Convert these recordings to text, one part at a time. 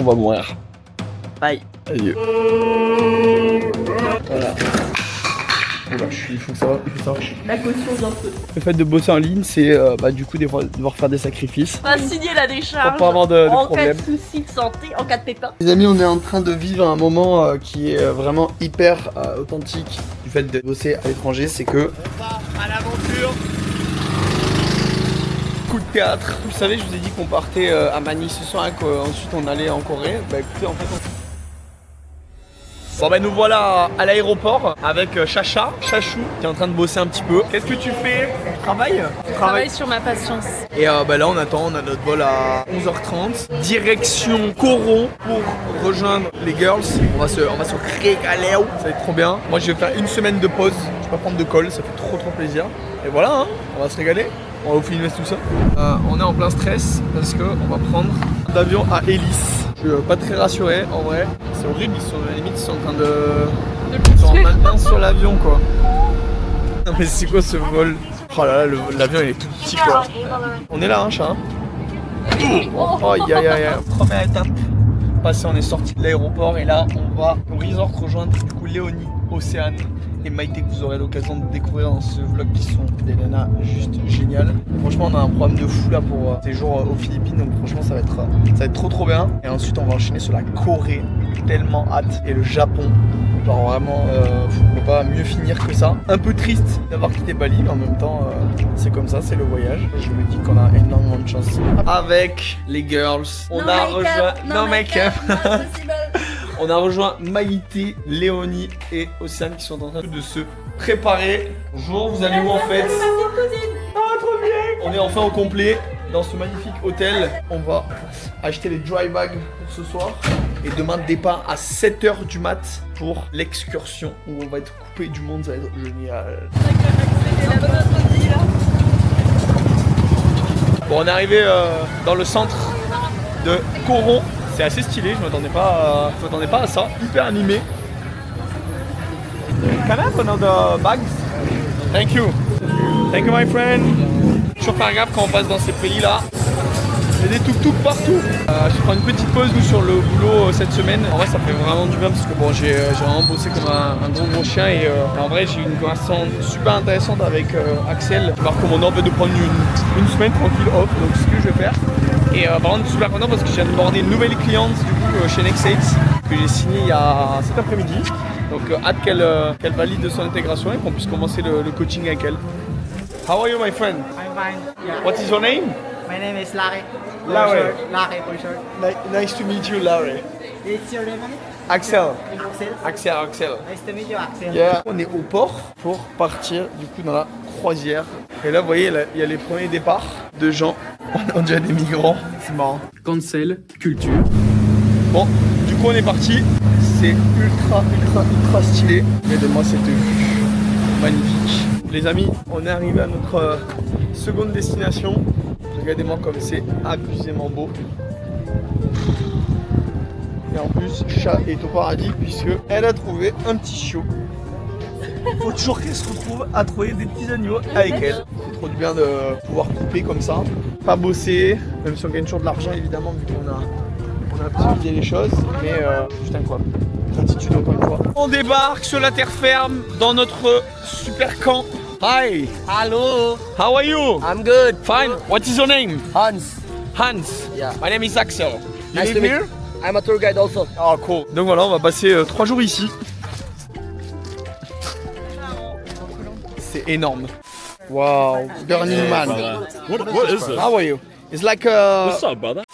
va mourir. Bye. Adieu. Voilà. Oula, il faut savoir. La caution d'un peu. Le fait de bosser en ligne, c'est du coup devoir faire des sacrifices. On va signer la décharge. Pour pas avoir de en problème. cas de soucis de santé, en cas de pépin. Les amis, on est en train de vivre un moment qui est vraiment hyper authentique. Du fait de bosser à l'étranger, c'est que on part à l'aventure. Coup de théâtre. Vous savez, je vous ai dit qu'on partait à Manille ce soir et qu'ensuite on allait en Corée. Bah écoutez, en fait, Bon ben nous voilà à l'aéroport avec Chachou qui est en train de bosser un petit peu. Qu'est-ce que tu fais? Tu travailles? Je travaille sur ma patience. Et là on attend, on a notre vol à 11h30. Direction Coron pour rejoindre les girls. On va se régaler, ça va être trop bien. Moi je vais faire une semaine de pause, je vais pas prendre de call, ça fait trop plaisir. Et voilà, hein, on va se régaler. On va au film tout ça. On est en plein stress parce qu'on va prendre l'avion à Hélice. Je suis pas très rassuré en vrai. C'est horrible, ils sont à la limite, ils sont en train de sont maintenant sur l'avion quoi. Non mais c'est quoi ce vol? Oh là là, l'avion il est tout petit quoi. On est là hein chat. Oh aïe. Première étape passée, on est sorti de l'aéroport et là on va au resort rejoindre du coup Léonie, Océane et Maïté que vous aurez l'occasion de découvrir dans ce vlog qui sont des nanas juste géniales. Franchement on a un programme de fou là pour ces jours aux Philippines, donc franchement ça va être trop bien. Et ensuite on va enchaîner sur la Corée, tellement hâte, et le Japon. Genre vraiment, on peut pas mieux finir que ça. Un peu triste d'avoir quitté Bali, mais en même temps, c'est comme ça, c'est le voyage. Et je me dis qu'on a énormément de chance. Avec les girls, on a rejoint... No make-up. On a rejoint Maïté, Léonie et Océane qui sont en train de se préparer. Bonjour, vous allez où en fait? Ah, trop bien. On est enfin au complet dans ce magnifique hôtel. On va acheter les dry bags pour ce soir. Et demain, départ à 7h du mat pour l'excursion où on va être coupé du monde, ça va être génial. Bon, on est arrivé dans le centre de Coron. C'est assez stylé, je m'attendais pas à ça. Hyper animé. Can I have another bags? Thank you. Thank you my friend. Toujours faire gaffe quand on passe dans ces pays là. Il y a des tuk-tuk partout. Je prends une petite pause nous sur le boulot cette semaine. En vrai ça fait vraiment du bien parce que bon j'ai vraiment bossé comme un gros chien et en vrai j'ai eu une conversation super intéressante avec Axel qui m'a recommandé en fait de prendre une semaine tranquille off, donc c'est ce que je vais faire. Et par contre super content parce que je viens de border une nouvelle cliente du coup chez Nexates que j'ai signé il y a cet après-midi. Donc hâte qu'elle valide son intégration et qu'on puisse commencer le coaching avec elle. How are you my friend? I'm fine. Yeah. What is your name? My name is Larry. Larry. Larry for short. Nice to meet you Larry. It's your name? Axel. Axel. Axel. Nice to meet you, Axel. Yeah. On est au port pour partir du coup dans la croisière. Et là vous voyez il y a les premiers départs de gens. On dirait des migrants. C'est marrant. Cancel culture. Bon, du coup on est parti. C'est ultra stylé. Regardez-moi cette vue magnifique. Les amis, on est arrivé à notre seconde destination. Regardez-moi comme c'est abusément beau. Et en plus, Chat est au paradis puisque elle a trouvé un petit chiot. Faut toujours qu'elle se retrouve à trouver des petits agneaux avec elle. C'est trop du bien de pouvoir couper comme ça. Pas bosser, même si on gagne toujours de l'argent évidemment vu qu'on a optimisé les choses. Mais juste incroyable. Gratitude encore une fois. On débarque sur la terre ferme dans notre super camp. Hi. Hello, How are you? I'm good. Fine. What is your name? Hans. Hans. Yeah. My name is Axel. You Nice live to meet here? you. I'm a tour guide also. Oh cool. Donc voilà, on va passer 3 jours ici. C'est énorme. Wow. Burning Man. What is this? How are you? It's like What's up, brother?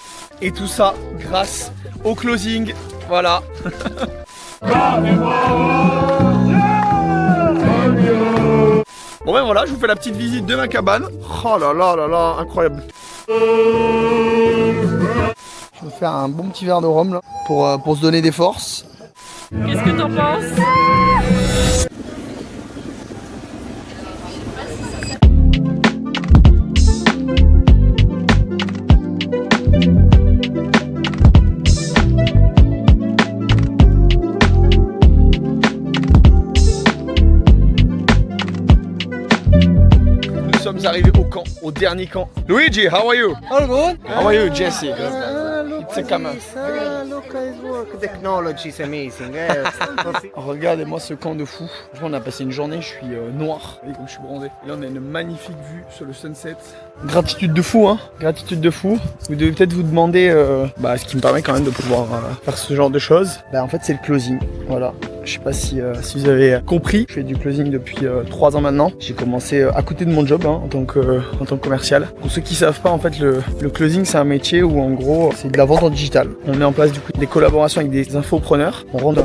Et tout ça grâce au closing. Voilà. Bon ben voilà, je vous fais la petite visite de ma cabane. Oh là là là là, incroyable. Je vais faire un bon petit verre de rhum là pour se donner des forces. Qu'est-ce que t'en penses? Nous sommes arrivés au camp, au dernier camp. Luigi, how are you? All good. How are you, Jesse? C'est quand même. Look at his work. The technology is amazing. Yes. Regardez-moi ce camp de fou. Franchement, on a passé une journée, je suis noir. Vous voyez comme je suis bronzé. Et là, on a une magnifique vue sur le sunset. Gratitude de fou, hein. Gratitude de fou. Vous devez peut-être vous demander ce qui me permet quand même de pouvoir faire ce genre de choses. En fait, c'est le closing. Voilà. Je sais pas si vous avez compris. Je fais du closing depuis 3 ans maintenant. J'ai commencé à côté de mon job en tant que commercial. Pour ceux qui savent pas, en fait, le closing, c'est un métier où en gros, c'est de la vente en digital. On met en place du coup des collaborations avec des infopreneurs. On rentre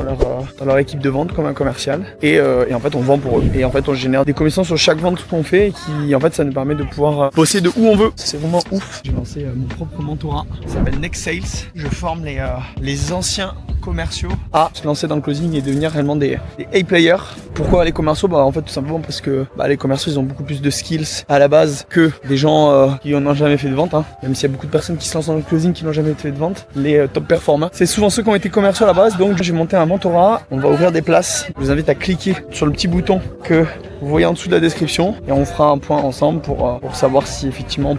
dans leur équipe de vente comme un commercial et en fait, on vend pour eux. Et en fait, on génère des commissions sur chaque vente qu'on fait et qui, en fait, ça nous permet de pouvoir bosser de où on veut. C'est vraiment ouf. J'ai lancé mon propre mentorat. Ça s'appelle Next Sales. Je forme les anciens commerciaux à se lancer dans le closing et devenir réellement des A-players. Pourquoi les commerciaux? En fait tout simplement parce que les commerciaux ils ont beaucoup plus de skills à la base que des gens qui n'ont jamais fait de vente, hein. Même s'il y a beaucoup de personnes qui se lancent dans le closing qui n'ont jamais fait de vente, les top performers, c'est souvent ceux qui ont été commerciaux à la base. Donc j'ai monté un mentorat, on va ouvrir des places. Je vous invite à cliquer sur le petit bouton que vous voyez en dessous de la description et on fera un point ensemble pour savoir si effectivement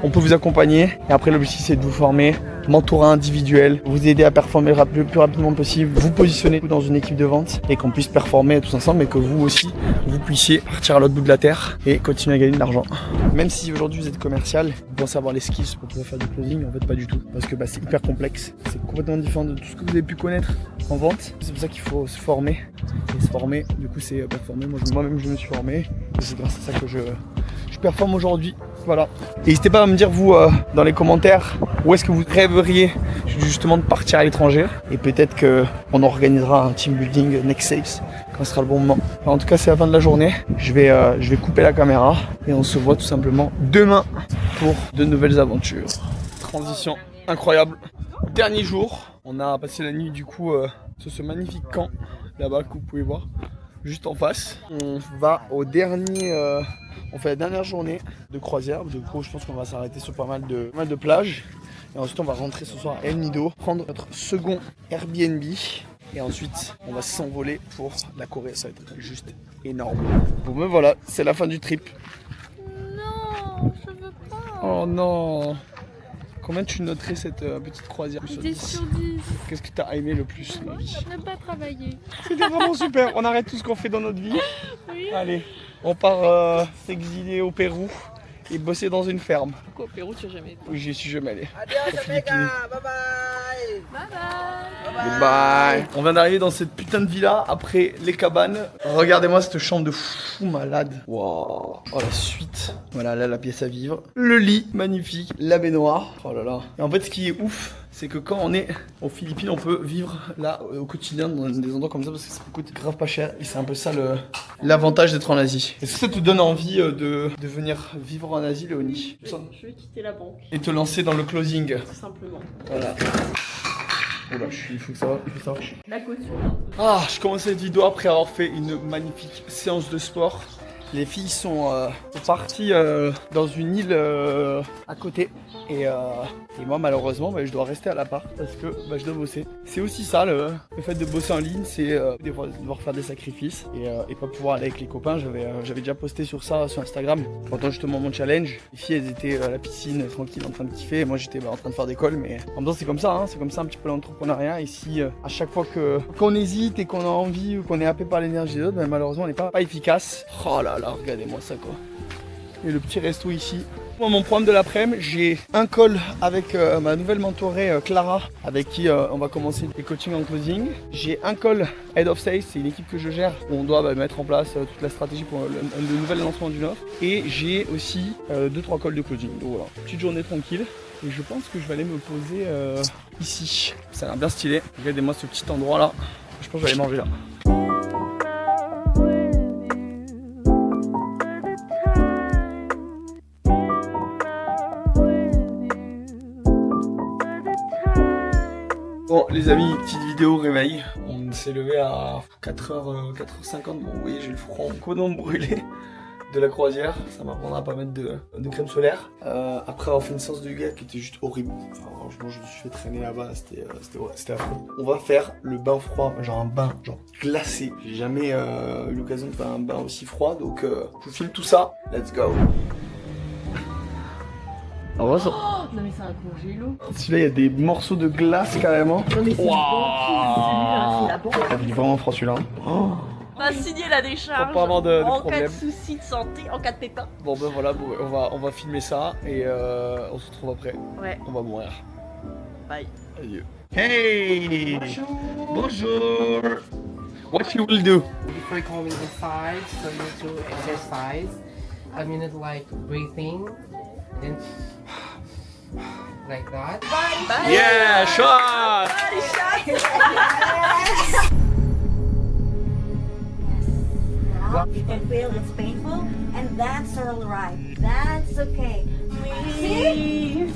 on peut vous accompagner. Et après l'objectif c'est de vous former, mentorat individuel, vous aider à performer le plus rapidement possible, vous positionner dans une équipe de vente et qu'on puisse performer tous ensemble et que vous aussi vous puissiez partir à l'autre bout de la terre et continuer à gagner de l'argent. Même si aujourd'hui vous êtes commercial, vous pensez avoir les skills pour pouvoir faire du closing, en fait pas du tout, parce que c'est hyper complexe, c'est complètement différent de tout ce que vous avez pu connaître en vente. C'est pour ça qu'il faut se former. Et se former, du coup c'est performer. Moi-même je me suis formé et c'est grâce à ça que je performe aujourd'hui. Voilà. N'hésitez pas à me dire vous dans les commentaires où est-ce que vous rêveriez justement de partir à l'étranger et peut-être qu'on organisera un team building Next Sales quand ce sera le bon moment. En tout cas c'est la fin de la journée. Je vais couper la caméra et on se voit tout simplement demain pour de nouvelles aventures. Transition incroyable. Dernier jour, on a passé la nuit du coup sur ce magnifique camp là-bas que vous pouvez voir juste en face. On va au dernier. On fait la dernière journée de croisière. Du coup, je pense qu'on va s'arrêter sur pas mal de plages. Et ensuite, on va rentrer ce soir à El Nido, prendre notre second Airbnb. Et ensuite, on va s'envoler pour la Corée. Ça va être juste énorme. Bon, ben voilà, c'est la fin du trip. Non, je veux pas. Oh non. Combien tu noterais cette petite croisière? 10 sur 10. Qu'est-ce que tu as aimé le plus dans la vie? Je n'aime pas travailler. C'était vraiment super. On arrête tout ce qu'on fait dans notre vie. Oui. Allez, on part s'exiler au Pérou et bosser dans une ferme. Pourquoi au Pérou tu n'as jamais été? Oui, j'y suis jamais allé. Adios, America. Bye bye. Bye bye. Goodbye. On vient d'arriver dans cette putain de villa après les cabanes. Regardez-moi cette chambre de fou malade. Wow. Oh la suite. Voilà, là la pièce à vivre. Le lit, magnifique. La baignoire. Oh là là. Et en fait, ce qui est ouf, c'est que quand on est aux Philippines, on peut vivre là au quotidien dans des endroits comme ça parce que ça coûte grave pas cher. Et c'est un peu ça l'avantage d'être en Asie. Est-ce que ça te donne envie de venir vivre en Asie, Léonie? Je vais quitter la banque. Et te lancer dans le closing. Tout simplement. Voilà. Oula, il faut que ça va. La caution. Ah, je commence cette vidéo après avoir fait une magnifique séance de sport. Les filles sont parties dans une île à côté et moi malheureusement je dois rester à l'appart parce que je dois bosser. C'est aussi ça le fait de bosser en ligne, c'est devoir faire des sacrifices et pas pouvoir aller avec les copains. J'avais déjà posté sur ça sur Instagram pendant justement mon challenge. Les filles elles étaient à la piscine tranquille en train de kiffer et moi j'étais en train de faire des calls, mais en même temps c'est comme ça, hein, c'est comme ça un petit peu l'entrepreneuriat. Ici à chaque fois qu'on hésite et qu'on a envie ou qu'on est happé par l'énergie des autres, malheureusement on n'est pas efficace. Oh là là, regardez-moi ça quoi. Et le petit resto ici. Moi, mon programme de l'après-midi, j'ai un call avec ma nouvelle mentorée Clara, avec qui on va commencer les coachings en closing. J'ai un call Head of Sales, c'est une équipe que je gère, où on doit mettre en place toute la stratégie pour le nouvel lancement d'une offre. Et j'ai aussi 2-3 calls de closing. Donc voilà, petite journée tranquille. Et je pense que je vais aller me poser ici. Ça a l'air bien stylé. Regardez-moi ce petit endroit là. Je pense que je vais aller manger là. Bon les amis, petite vidéo réveil. On s'est levé à 4h50. Bon vous voyez j'ai le front complètement brûlé de la croisière. Ça m'apprendra à pas mettre de crème solaire. Après avoir fait une séance de yoga qui était juste horrible. Enfin, franchement je me suis fait traîner là-bas, c'était affreux. On va faire le bain froid, genre un bain genre glacé. J'ai jamais eu l'occasion de faire un bain aussi froid, donc je vous filme tout ça. Let's go. Alors, Oh, non mais c'est un congélo. celui-là, il y a des morceaux de glace carrément. Non mais c'est celui-là, c'est la banque. Ça fait vraiment froid celui-là. Oh. On va signer la décharge. Faut pas avoir de en cas problème. de soucis de santé, en cas de pépin. Bon ben voilà, bon, on va filmer ça et on se retrouve après. Ouais. On va mourir. Bye. Adieu. Hey! Bonjour! What you will do? Before coming inside, so you need to exercise. A minute like breathing, then like that. Yeah, shot! You can feel it's painful, and that's alright. That's okay. See?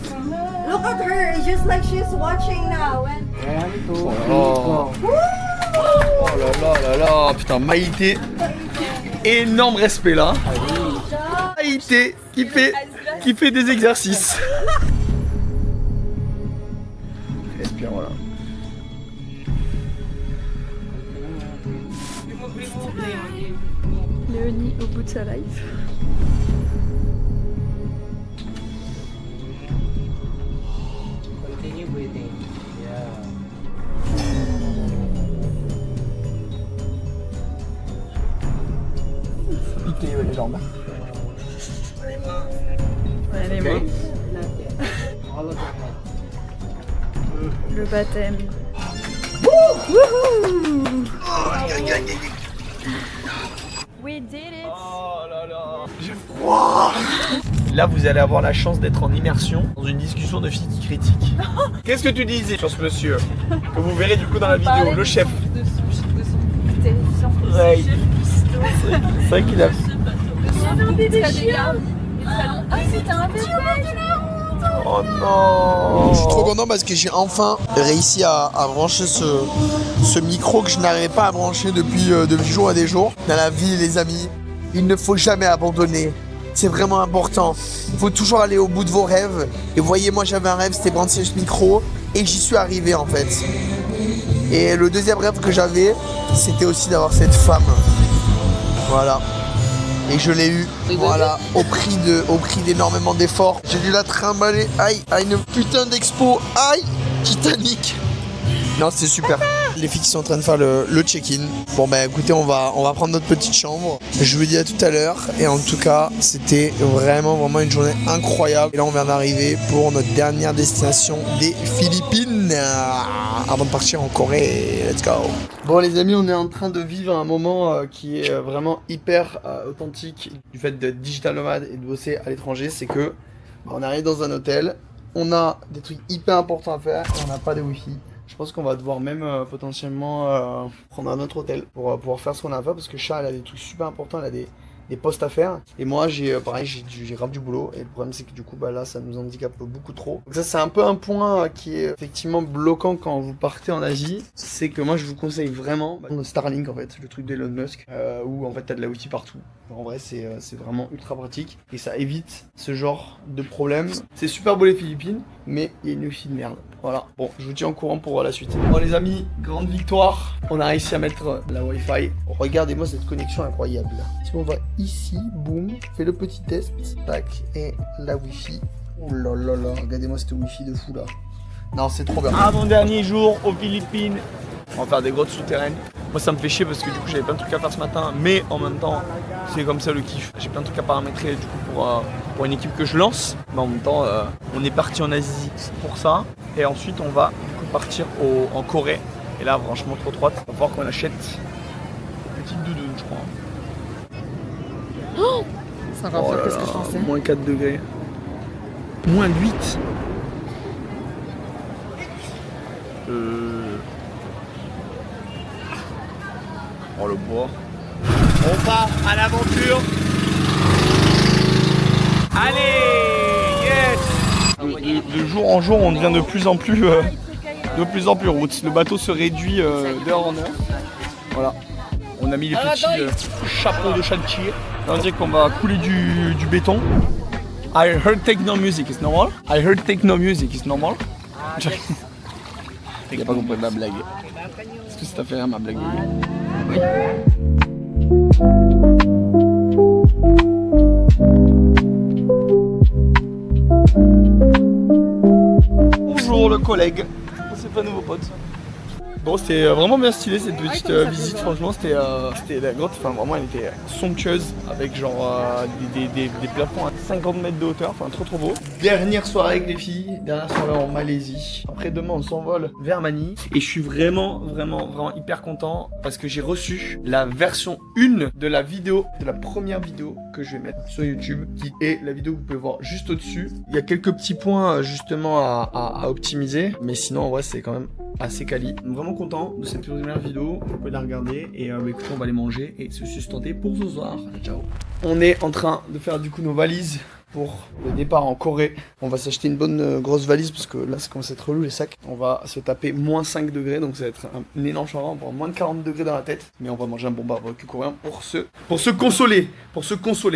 Look at her, it's just like she's watching now. And Oh. Oh là là là là, putain, Maïté, énorme respect là. Maïté qui fait des exercices. Respire, voilà. Léonie au bout de sa life. Continue breathing. Yeah. Piqué les jambes. Ouais, les mains. All of your head. Le baptême. We did it. Oh là là, j'ai froid. Là, vous allez avoir la chance d'être en immersion dans une discussion de physique critique. Qu'est-ce que tu disais sur ce monsieur que vous verrez du coup dans la vidéo, le chef. De son terrifiant. Ouais. C'est vrai qu'il a. C'était un bébé chien. Ah, c'était un bébé. Oh non. Je suis trop content parce que j'ai enfin réussi à brancher ce micro que je n'arrivais pas à brancher depuis jours et des jours. Dans la vie, les amis, il ne faut jamais abandonner. C'est vraiment important. Il faut toujours aller au bout de vos rêves. Et vous voyez, moi j'avais un rêve, c'était brancher ce micro. Et j'y suis arrivé en fait. Et le deuxième rêve que j'avais, c'était aussi d'avoir cette femme. Voilà. Et je l'ai eu, voilà, au prix d'énormément d'efforts. J'ai dû la trimballer, aïe, à une putain d'expo, aïe, Titanic. Non, c'est super. Les filles qui sont en train de faire le check-in. Bon bah écoutez, on va prendre notre petite chambre. Je vous dis à tout à l'heure. Et en tout cas, c'était vraiment une journée incroyable. Et là, on vient d'arriver pour notre dernière destination des Philippines. Avant de partir en Corée. Let's go. Bon les amis, on est en train de vivre un moment qui est vraiment hyper authentique. Du fait d'être digital nomade et de bosser à l'étranger, c'est que on arrive dans un hôtel. On a des trucs hyper importants à faire et on n'a pas de wifi. Je pense qu'on va devoir même potentiellement prendre un autre hôtel pour pouvoir faire ce qu'on a à faire parce que Charles a des trucs super importants, il a des postes à faire. Et moi j'ai grave du boulot et le problème c'est que du coup bah là ça nous handicape beaucoup trop. Donc ça c'est un peu un point qui est effectivement bloquant quand vous partez en Asie. C'est que moi je vous conseille vraiment Starlink en fait, le truc d'Elon Musk où en fait t'as de la wifi partout. En vrai c'est vraiment ultra pratique et ça évite ce genre de problème. C'est super beau les Philippines mais il y a une wifi de merde. Voilà, bon je vous tiens au courant pour la suite. Bon les amis, grande victoire, on a réussi à mettre la wifi. Regardez-moi cette connexion incroyable. Si on va ici, boum, fait le petit test, tac, et la wifi. Oh là là là, regardez-moi cette wifi de fou là. Non, c'est trop bien. Avant-dernier jour aux Philippines. On va faire des grottes souterraines. Moi ça me fait chier parce que du coup j'avais plein de trucs à faire ce matin, mais en même temps c'est comme ça le kiff. J'ai plein de trucs à paramétrer du coup pour une équipe que je lance. Mais en même temps on est parti en Asie pour ça. Et ensuite on va du coup partir en Corée. Et là franchement trop hâte. Il va falloir qu'on achète une petite doudoune je crois. Oh, c'est encore pire que ce que je pensais. Moins 4 degrés. Moins 8. Oh le bois. On part à l'aventure. Allez, yes. De jour en jour, on devient de plus en plus route. Le bateau se réduit d'heure en heure. Voilà. On a mis les petits chapeaux de chantier. On dirait qu'on va couler du béton. I heard techno music, is normal? I heard techno music, is normal? Il n'a pas compris ma blague. Est-ce que ça t'a fait rire ma blague? Oui. pour le collègue. C'est pas nouveau pote. Bon, c'était vraiment bien stylé cette petite visite, franchement c'était la grotte, enfin vraiment elle était somptueuse avec genre des plafonds à 50 mètres de hauteur, enfin trop beau. Dernière soirée avec les filles, dernière soirée en Malaisie. Après demain on s'envole vers Manille et je suis vraiment hyper content parce que j'ai reçu la version 1 de la vidéo, de la première vidéo que je vais mettre sur YouTube, qui est la vidéo que vous pouvez voir juste au-dessus. Il y a quelques petits points justement à optimiser, mais sinon en vrai c'est quand même assez quali. Vraiment content de cette première vidéo, vous pouvez la regarder et écoutez, on va aller manger et se sustenter pour ce soir. Ciao. On est en train de faire du coup nos valises pour le départ en Corée. On va s'acheter une bonne grosse valise parce que là ça commence à être relou les sacs. On va se taper moins 5 degrés, donc ça va être un énorme changement. On va avoir moins de 40 degrés dans la tête, mais on va manger un bon barbecue coréen pour se consoler,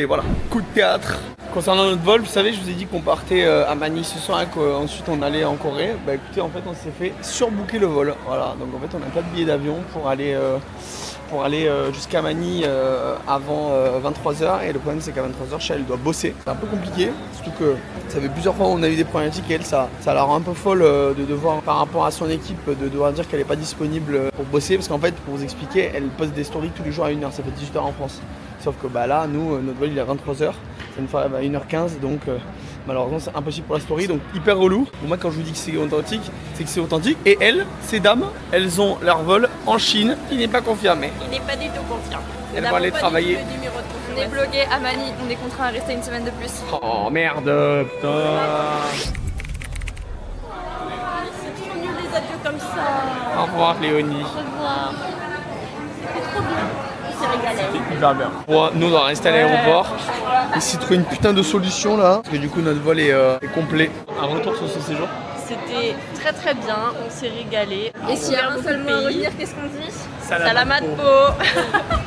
voilà. Coup de théâtre. Concernant notre vol, vous savez, je vous ai dit qu'on partait à Manille ce soir et qu'ensuite on allait en Corée. Bah écoutez, en fait on s'est fait surbooker le vol, voilà. Donc en fait on n'a pas de billet d'avion pour aller jusqu'à Manille avant 23h, et le problème c'est qu'à 23h elle doit bosser. C'est un peu compliqué, surtout que ça fait plusieurs fois où on a eu des problématiques et elle ça la rend un peu folle de devoir, par rapport à son équipe, de devoir dire qu'elle n'est pas disponible pour bosser, parce qu'en fait pour vous expliquer, elle poste des stories tous les jours à 1h, ça fait 18h en France. Sauf que bah là nous notre vol il est à 23h, ça nous fait à 1h15, donc malheureusement c'est impossible pour la story, donc hyper relou. Bon, moi quand je vous dis que c'est authentique, c'est que c'est authentique. Et elles, ces dames, elles ont leur vol en Chine, qui n'est pas confirmé. Il n'est pas du tout confiant. Elles vont aller travailler. On est bloqué à Manille, on est contraint à rester une semaine de plus. Oh merde, putain. C'est trop nul les adieux comme ça. Au revoir Léonie. Au revoir. C'était trop bien. On s'est régalé. C'était hyper bien. Bon, nous on va rester à l'aéroport. Essayer de trouver une putain de solution là. Parce que du coup notre vol est complet. Un retour sur ce séjour. C'était très bien, on s'est régalé. Et s'il y a un seul mot à retenir, qu'est-ce qu'on dit? Salamat po.